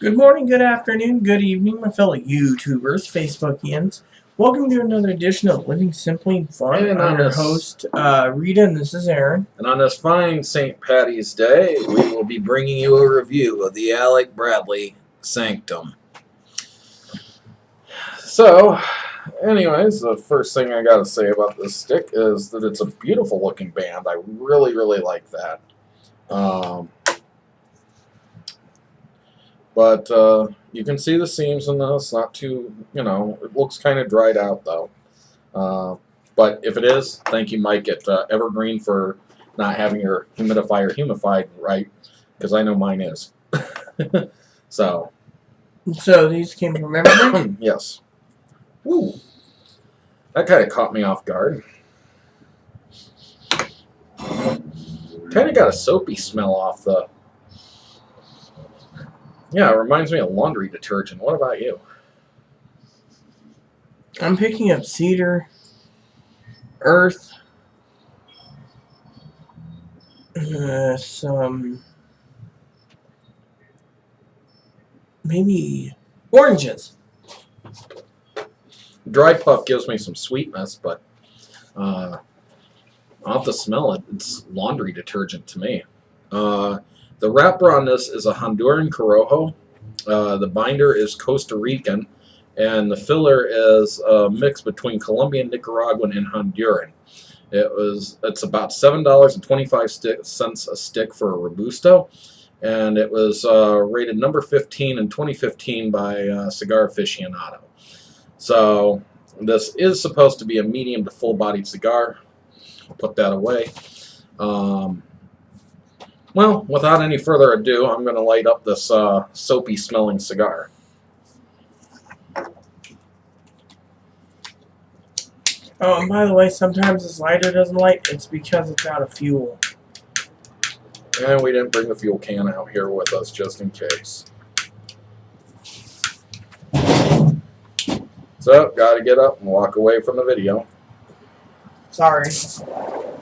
Good morning, good afternoon, good evening, my fellow YouTubers, Facebookians. Welcome to another edition of Living Simply and Fun. And I'm your host, Rita, and this is Aaron. And on this fine St. Patty's Day, we will be bringing you a review of the Alec Bradley Sanctum. So, anyways, the first thing I gotta say about this stick is that it's a beautiful looking band. I really, really like that. But you can see the seams in this, not too, it looks kind of dried out though. But if it is, thank you, Mike, at Evergreen for not having your humidifier humidified right, because I know mine is. So these came from Evergreen? Yes. Woo. That kind of caught me off guard. Kind of got a soapy smell off the... Yeah, it reminds me of laundry detergent. What about you? I'm picking up cedar, earth, some... maybe oranges. Dry puff gives me some sweetness, but I'll have to smell it. It's laundry detergent to me. The wrapper on this is a Honduran Corojo. The binder is Costa Rican, and the filler is a mix between Colombian, Nicaraguan, and Honduran. It's about $7.25 a stick for a Robusto, and it was rated number 15 in 2015 by Cigar Aficionado. So this is supposed to be a medium to full-bodied cigar. I'll put that away. Well, without any further ado, I'm going to light up this soapy-smelling cigar. Oh, and by the way, sometimes this lighter doesn't light. It's because it's out of fuel. And we didn't bring the fuel can out here with us just in case. So, gotta get up and walk away from the video. Sorry.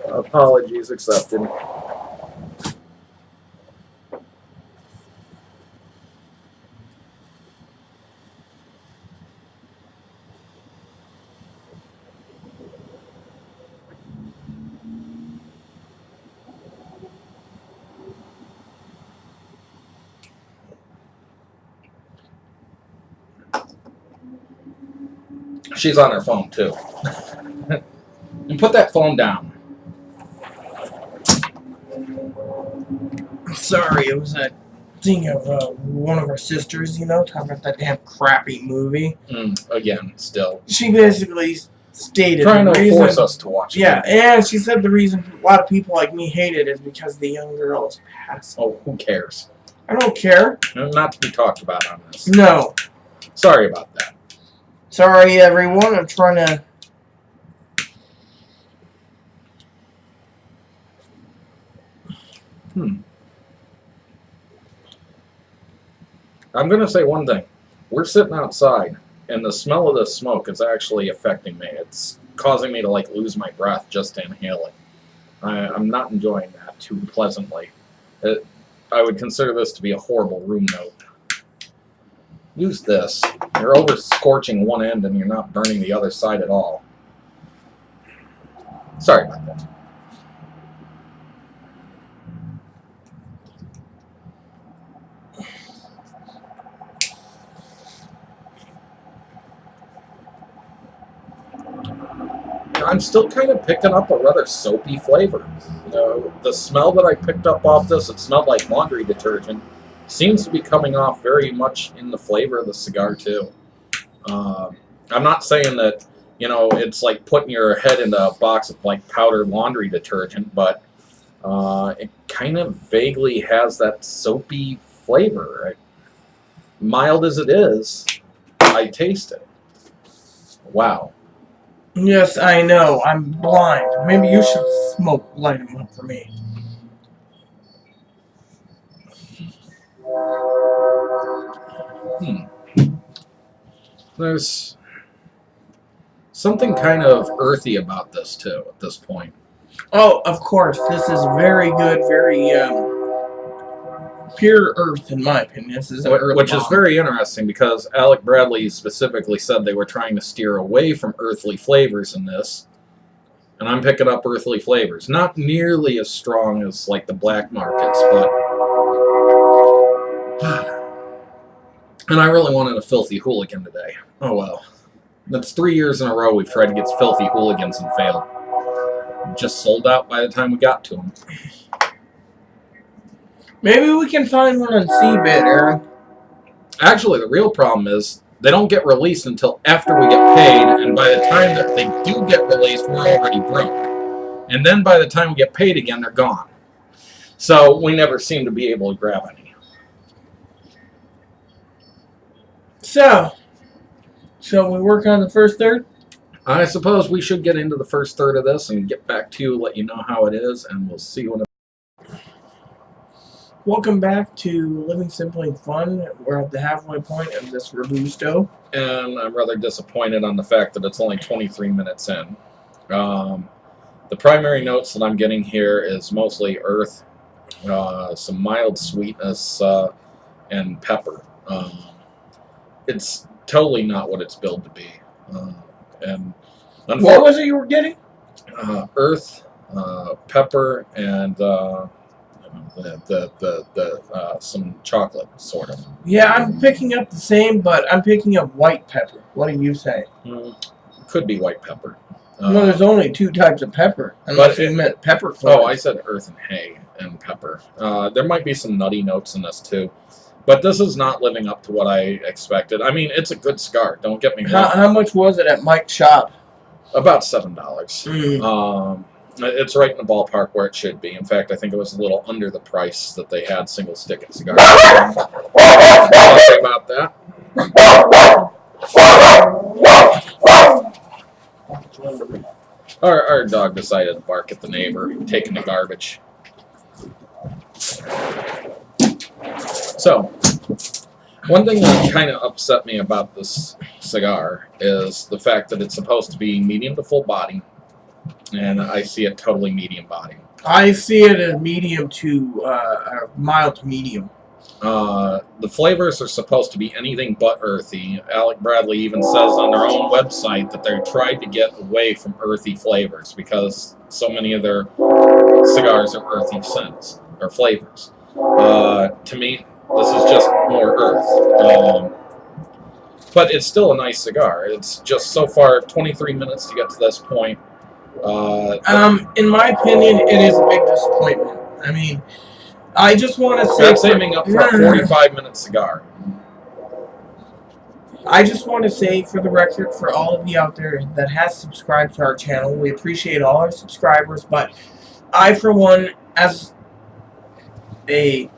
Apologies accepted. She's on her phone too. And put that phone down. Sorry, it was a thing of one of our sisters, talking about that damn crappy movie. Again, still. She basically stated trying to force us to watch it. Yeah, and she said the reason a lot of people like me hate it is because the young girl is passive. Oh, who cares? I don't care. Not to be talked about on this. No. Sorry about that. Sorry, everyone. I'm trying to... I'm going to say one thing. We're sitting outside, and the smell of this smoke is actually affecting me. It's causing me to lose my breath just to inhale it. I'm not enjoying that too pleasantly. I would consider this to be a horrible room note. Use this. You're over scorching one end and you're not burning the other side at all. Sorry about that. I'm still kind of picking up a rather soapy flavor. The smell that I picked up off this, it smelled like laundry detergent. Seems to be coming off very much in the flavor of the cigar too. I'm not saying that, it's like putting your head in a box of powdered laundry detergent, but it kind of vaguely has that soapy flavor. Right? Mild as it is, I taste it. Wow. Yes, I know. I'm blind. Maybe you should light them up for me. There's something kind of earthy about this too at this point. Oh, of course. This is very good, very pure earth, in my opinion. This is an earth Which is bomb. very interesting because Alec Bradley specifically said they were trying to steer away from earthly flavors in this. And I'm picking up earthly flavors. Not nearly as strong as like the black markets, but... And I really wanted a filthy hooligan today. Oh well. That's 3 years in a row we've tried to get filthy hooligans and failed. Just sold out by the time we got to them. Maybe we can find one on C-Bit, Aaron. Actually, the real problem is they don't get released until after we get paid, and by the time that they do get released, we're already broke. And then by the time we get paid again, they're gone. So we never seem to be able to grab any. So, shall we work on the first third? I suppose we should get into the first third of this and get back to you, let you know how it is, and we'll see you in a... Welcome back to Living Simply and Fun. We're at the halfway point of this Robusto. And I'm rather disappointed on the fact that it's only 23 minutes in. The primary notes that I'm getting here is mostly earth, some mild sweetness, and pepper. It's totally not what it's billed to be. And what was it you were getting? Earth, pepper, and some chocolate, sort of. Yeah, I'm picking up the same, but I'm picking up white pepper. What do you say? Could be white pepper. Well, there's only 2 types of pepper, unless you meant pepper Oh, corn. I said earth and hay and pepper. There might be some nutty notes in this too. But this is not living up to what I expected. I mean, it's a good cigar, don't get me wrong. How much was it at Mike's shop? About $7. It's right in the ballpark where it should be. In fact, I think it was a little under the price that they had single stick at Cigar. Sorry about that. Our dog decided to bark at the neighbor, taking the garbage. So, one thing that kind of upset me about this cigar is the fact that it's supposed to be medium to full body, and I see it totally medium body. I see it as medium to mild to medium. The flavors are supposed to be anything but earthy. Alec Bradley even says on their own website that they're trying to get away from earthy flavors because so many of their cigars are earthy scents or flavors. To me, this is just more earth. But it's still a nice cigar. It's just so far 23 minutes to get to this point. In my opinion, it is a big disappointment. I mean, I just want to say... That's aiming up for a 45-minute cigar. I just want to say, for the record, for all of you out there that has subscribed to our channel, we appreciate all our subscribers, but I, for one, as a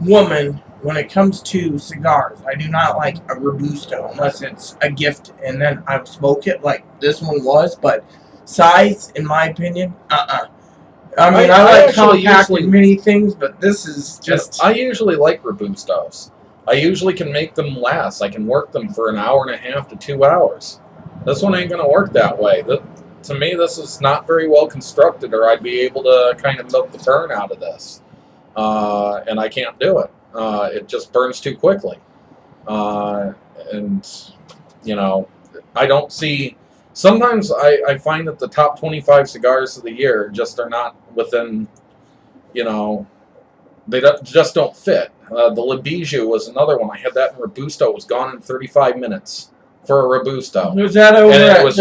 woman, when it comes to cigars, I do not like a Robusto unless it's a gift and then I smoke it like this one was, but size, in my opinion, I mean, I like compact and many things, but this is just... I usually like Robustos. I usually can make them last. I can work them for an hour and a half to 2 hours. This one ain't going to work that way. To me, this is not very well constructed, or I'd be able to kind of milk the burn out of this. And I can't do it. It just burns too quickly. And, you know, I don't see... Sometimes I find that the top 25 cigars of the year just are not within, you know, they just don't fit. The Le Bijou was another one. I had that in Robusto. It was gone in 35 minutes for a Robusto. Was that over and it was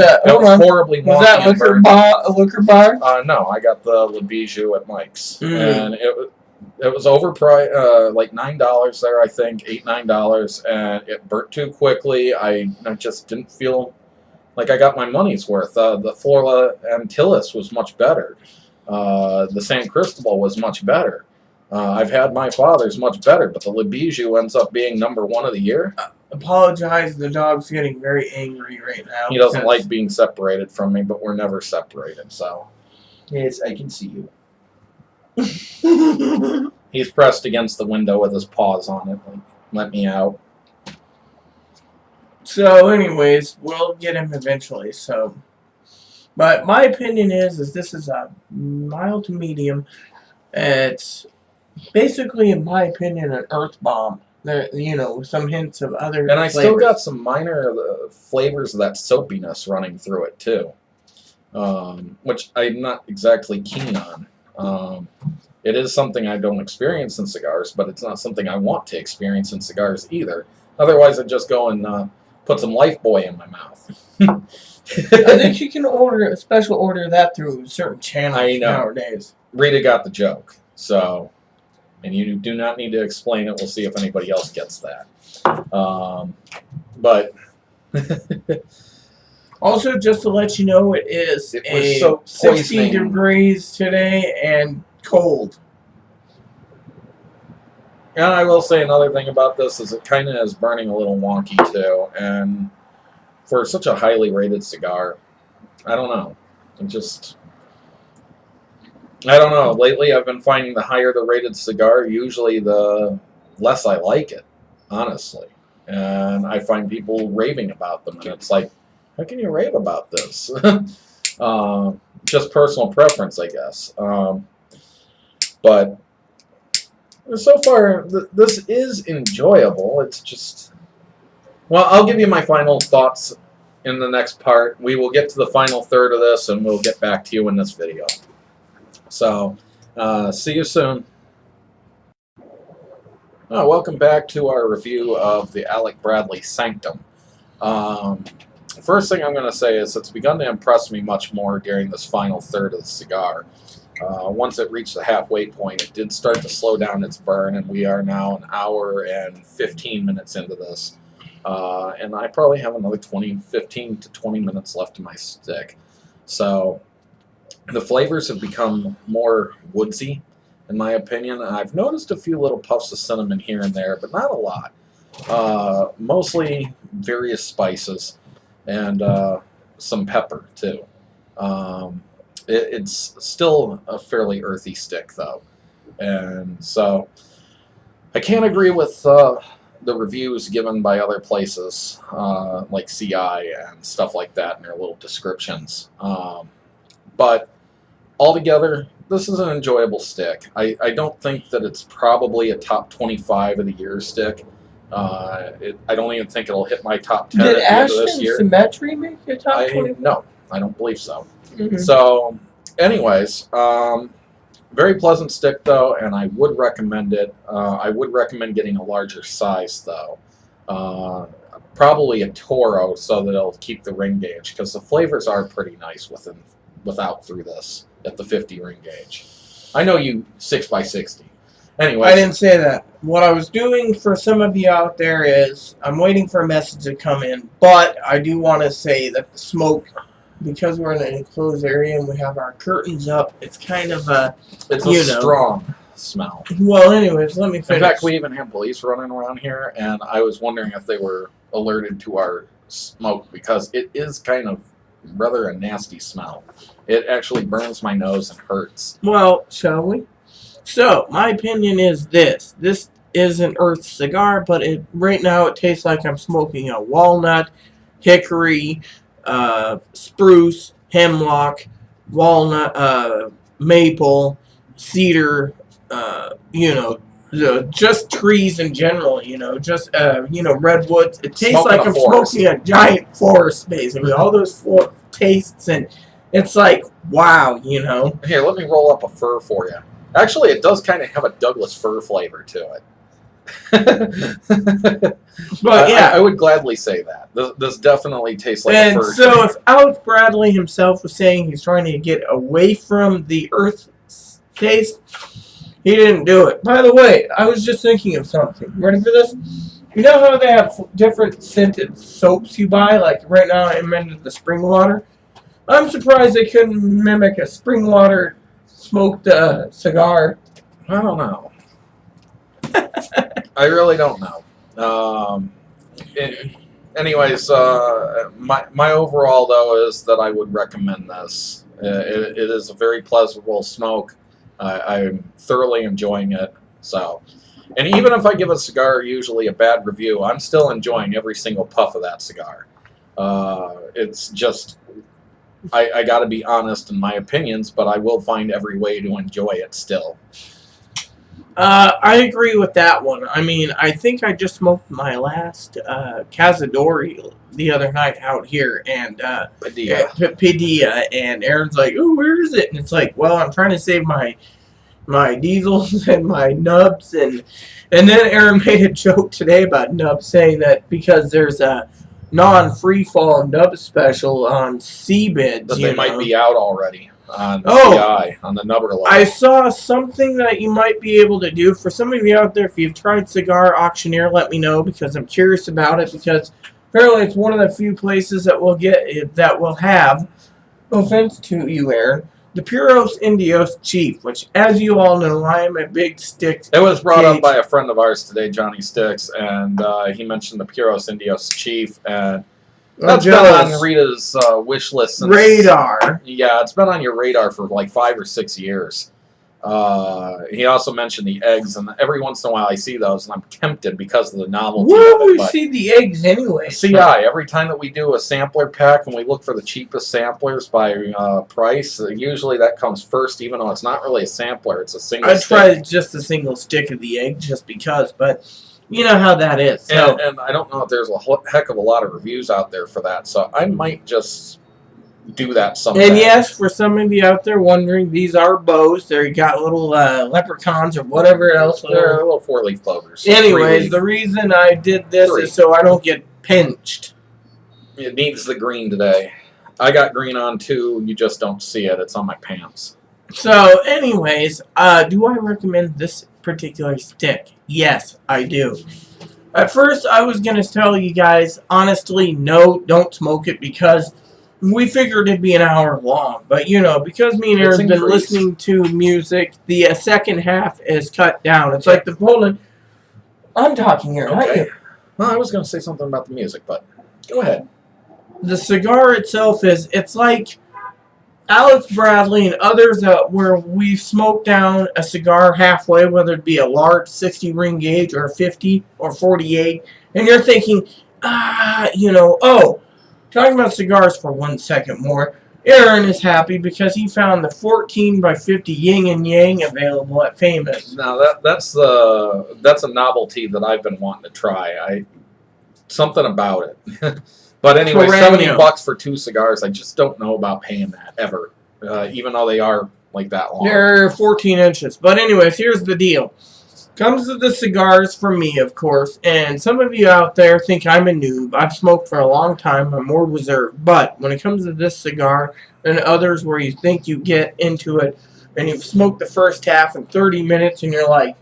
horribly wonky. Was that Liquor Bar? No, I got the Le Bijou at Mike's. And it was overpriced, like $9 there, I think, $8-9, and it burnt too quickly. I just didn't feel like I got my money's worth. The Flora Antilles was much better. The San Cristobal was much better. I've had my father's much better, but the Le Bijou ends up being #1 of the year. Apologize, the dog's getting very angry right now. He doesn't like being separated from me, but we're never separated, so. Yes, I can see you. He's pressed against the window with his paws on it, like, let me out. So, anyways, we'll get him eventually, so. But my opinion is this is a mild to medium. It's basically, in my opinion, an earth bomb. There, with some hints of other. And I flavors. still got some minor flavors of that soapiness running through it too, which I'm not exactly keen on. It is something I don't experience in cigars, but it's not something I want to experience in cigars either. Otherwise, I'd just go and put some Lifebuoy in my mouth. I think you can order a special order that through certain channels nowadays. Rita got the joke, so, and you do not need to explain it. We'll see if anybody else gets that. But also, just to let you know, it is so 60 degrees today and cold. And I will say another thing about this is it kind of is burning a little wonky too, and for such a highly rated cigar, I don't know. I don't know. Lately, I've been finding the higher the rated cigar, usually the less I like it, honestly. And I find people raving about them, and it's like, how can you rave about this? Just personal preference, I guess. But so far, this is enjoyable. It's just... Well, I'll give you my final thoughts in the next part. We will get to the final third of this, and we'll get back to you in this video. So, see you soon. Oh, welcome back to our review of the Alec Bradley Sanctum. First thing I'm going to say is it's begun to impress me much more during this final third of the cigar. Once it reached the halfway point, it did start to slow down its burn, and we are now an hour and 15 minutes into this. And I probably have another 15 to 20 minutes left in my stick. So the flavors have become more woodsy, in my opinion. I've noticed a few little puffs of cinnamon here and there, but not a lot. Mostly various spices and some pepper, too. It's still a fairly earthy stick, though. And so I can't agree with the reviews given by other places, like CI and stuff like that, in their little descriptions. But altogether, this is an enjoyable stick. I don't think that it's probably a top 25 of the year stick. I don't even think it'll hit my top 10 Did at the end of this year. Symmetry make your top 20? No, I don't believe so. Mm-hmm. So, anyways, very pleasant stick, though, and I would recommend it. I would recommend getting a larger size, though. Probably a Toro, so that it'll keep the ring gauge, because the flavors are pretty nice without through this at the 50 ring gauge. I know you 6x60. Anyway, I didn't say that. What I was doing for some of you out there is I'm waiting for a message to come in, but I do want to say that the smoke, because we're in an enclosed area and we have our curtains up, it's kind of a... It's a strong smell. Well, anyways, let me finish. In fact, we even have police running around here, and I was wondering if they were alerted to our smoke, because it is kind of rather a nasty smell. It actually burns my nose and hurts. Well, shall we? So, my opinion is this. This is an earth cigar, but right now it tastes like I'm smoking a walnut, hickory, spruce, hemlock, walnut, maple, cedar, just trees in general, just, redwoods. It tastes Smoking like a I'm forest. smoking a giant forest, basically. All those tastes, and it's like, wow, Here, let me roll up a fir for you. Actually, it does kind of have a Douglas fir flavor to it. But yeah, I would gladly say that. This definitely tastes like a fir. And so if Alec Bradley himself was saying he's trying to get away from the earth taste, he didn't do it. By the way, I was just thinking of something. Ready for this? You know how they have different scented soaps you buy? Like right now I invented the spring water. I'm surprised they couldn't mimic a spring water smoked cigar. I don't know. I really don't know. Anyways, my overall, though, is that I would recommend this. It is a very pleasurable smoke. I'm thoroughly enjoying it. So, and even if I give a cigar usually a bad review, I'm still enjoying every single puff of that cigar. It's just... I got to be honest in my opinions, but I will find every way to enjoy it still. I agree with that one. I mean, I think I just smoked my last Cazadori the other night out here, and Padilla, and Aaron's like, "Oh, where is it?" And it's like, "Well, I'm trying to save my diesels and my nubs," and then Aaron made a joke today about nubs, saying that because there's a non-free fall nub special on CBIDs, But they might be out already on Oh. CI, on the number level. I saw something that you might be able to do. For some of you out there, if you've tried Cigar Auctioneer, let me know, because I'm curious about it, because apparently it's one of the few places that will have, no offense to you, Aaron, the Puros Indios Chief, which, as you all know, I am a big stick. It was brought up by a friend of ours today, Johnny Sticks, and he mentioned the Puros Indios Chief, and that's been on Rita's wish list since radar. Yeah, it's been on your radar for like 5 or 6 years. He also mentioned the eggs, and every once in a while I see those, and I'm tempted because of the novelty. Where of it, do we see the eggs anyway? CI. Every time that we do a sampler pack and we look for the cheapest samplers by price, usually that comes first, even though it's not really a sampler; it's a single. I tried just a single stick of the egg, just because, but you know how that is. So. And I don't know if there's a heck of a lot of reviews out there for that, so I might just do that sometime. And yes, for some of you out there wondering, these are bows. They got little leprechauns or whatever else. They're little 4-leaf clovers. Anyways, the reason I did this is so I don't get pinched. It needs the green today. I got green on too. You just don't see it. It's on my pants. So, anyways, do I recommend this particular stick? Yes, I do. At first, I was going to tell you guys, honestly, no, don't smoke it, because we figured it'd be an hour long. But, you know, because me and Aaron's been listening to music, the second half is cut down. It's like the Poland. I'm talking here, not you. Well, I was going to say something about the music, but go ahead. The cigar itself it's like Alex Bradley and others where we've smoked down a cigar halfway, whether it be a large 60 ring gauge or a 50 or 48, and you're thinking, talking about cigars for 1 second more, Aaron is happy because he found the 14 by 50 yin and yang available at Famous. Now that's a novelty that I've been wanting to try. Something about it. But anyway, $70 for 2 cigars. I just don't know about paying that ever, even though they are like that long. They're 14 inches. But anyways, here's the deal. Comes to the cigars from me, of course, and some of you out there think I'm a noob. I've smoked for a long time. I'm more reserved. But when it comes to this cigar and others where you think you get into it and you've smoked the first half in 30 minutes and you're like,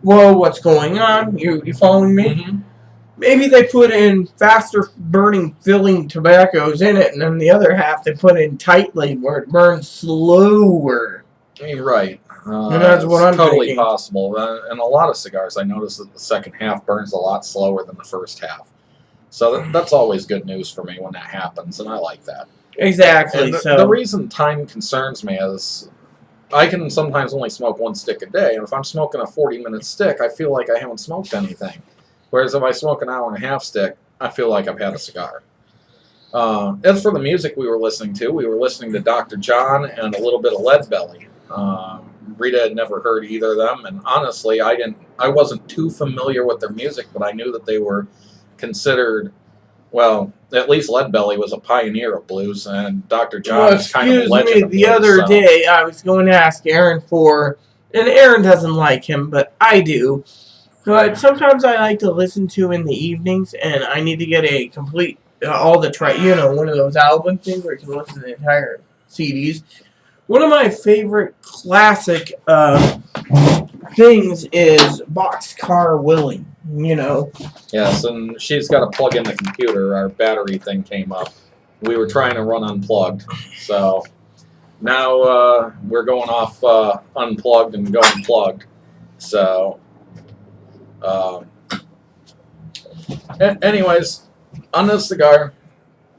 whoa, what's going on? You following me? Mm-hmm. Maybe they put in faster burning filling tobaccos in it, and then the other half they put in tightly where it burns slower. Right. And that's what I'm totally thinking. possible. And a lot of cigars, I notice that the second half burns a lot slower than the first half. So that's always good news for me when that happens, and I like that. Exactly. And So the reason time concerns me is I can sometimes only smoke 1 stick a day, and if I'm smoking a 40-minute stick, I feel like I haven't smoked anything. Whereas if I smoke an hour-and-a-half stick, I feel like I've had a cigar. As for the music we were listening to Dr. John and a little bit of Lead Belly. Rita had never heard either of them, and honestly, I wasn't too familiar with their music, but I knew that they were considered, well, at least Lead Belly was a pioneer of blues, and Dr. John is kind of a legend of blues. The other day, I was going to ask Aaron and Aaron doesn't like him, but I do. But sometimes I like to listen to in the evenings, and I need to get a complete, one of those album things where you can listen to the entire CDs. One of my favorite classic things is Boxcar Willie, Yes, and she's got to plug in the computer. Our battery thing came up. We were trying to run unplugged, so now we're going off unplugged and going plugged. So... anyways, on this cigar,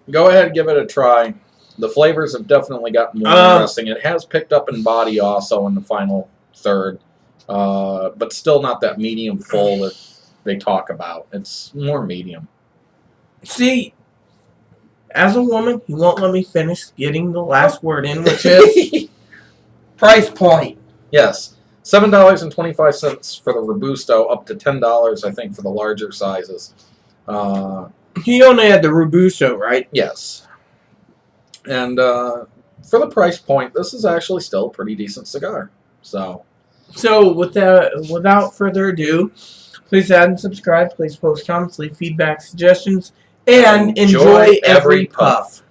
go ahead and give it a try. The flavors have definitely gotten more interesting. It has picked up in body also in the final third, but still not that medium full that they talk about. It's more medium. See, as a woman, you won't let me finish getting the last word in, which is price point. Yes. $7.25 for the Robusto, up to $10, I think, for the larger sizes. He only had the Robusto, right? Yes. And for the price point, this is actually still a pretty decent cigar. So without further ado, please add and subscribe. Please post comments, leave feedback, suggestions, and enjoy every puff.